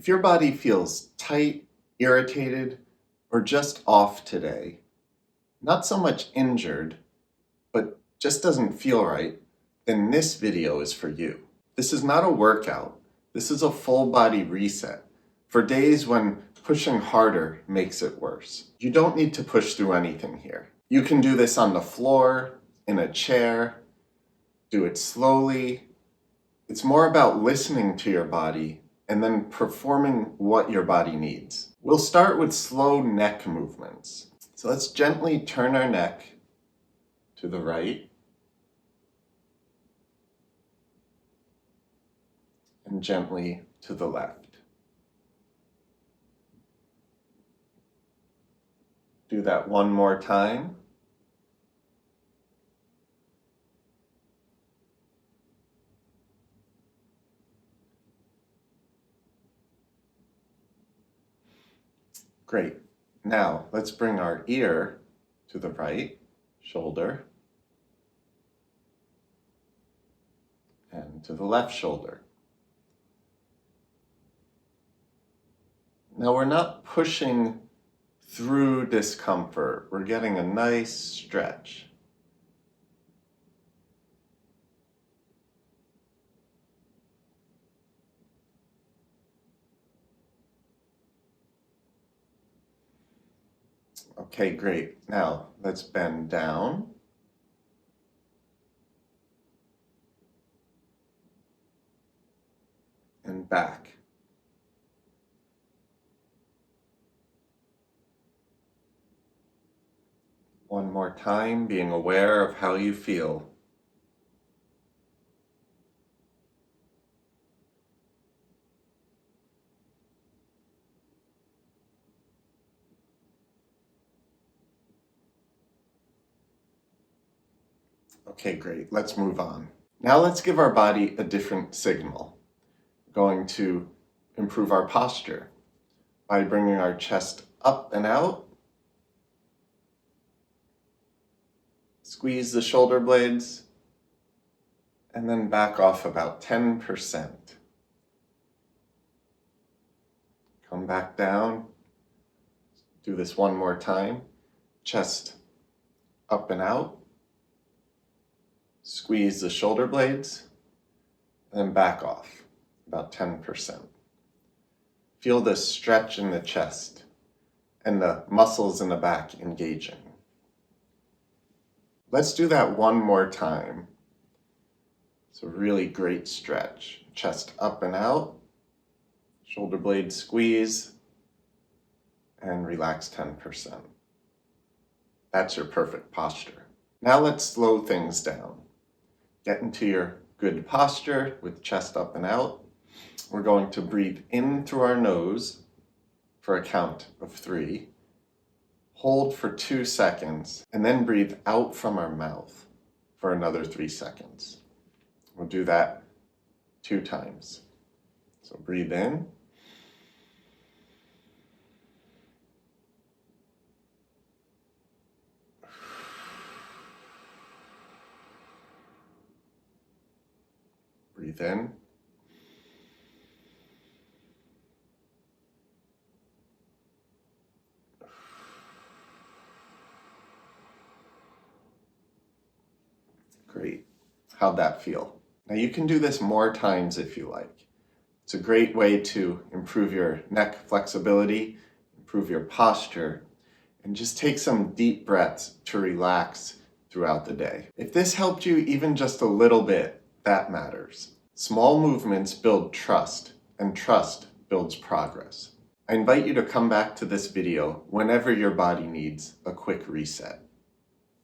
If your body feels tight, irritated, or just off today, not so much injured, but just doesn't feel right, then this video is for you. This is not a workout. This is a full body reset for days when pushing harder makes it worse. You don't need to push through anything here. You can do this on the floor, in a chair, do it slowly. It's more about listening to your body and then performing what your body needs. We'll start with slow neck movements. So let's gently turn our neck to the right and gently to the left. Do that one more time. Great. Now let's bring our ear to the right shoulder and to the left shoulder. Now we're not pushing through discomfort. We're getting a nice stretch. Okay, great. Now let's bend down. And back. One more time, being aware of how you feel. Okay, great. Let's move on. Now let's give our body a different signal. We're going to improve our posture by bringing our chest up and out. Squeeze the shoulder blades and then back off about 10%. Come back down. Do this one more time. Chest up and out. Squeeze the shoulder blades and then back off about 10%. Feel the stretch in the chest and the muscles in the back engaging. Let's do that one more time. It's a really great stretch. Chest up and out, shoulder blades squeeze, and relax 10%. That's your perfect posture. Now let's slow things down. Get into your good posture with chest up and out. We're going to breathe in through our nose for a count of 3. Hold for 2 seconds, and then breathe out from our mouth for another 3 seconds. We'll do that 2 times. So breathe in. Breathe in. Great. How'd that feel? Now you can do this more times if you like. It's a great way to improve your neck flexibility, improve your posture, and just take some deep breaths to relax throughout the day. If this helped you even just a little bit, that matters. Small movements build trust, and trust builds progress. I invite you to come back to this video whenever your body needs a quick reset.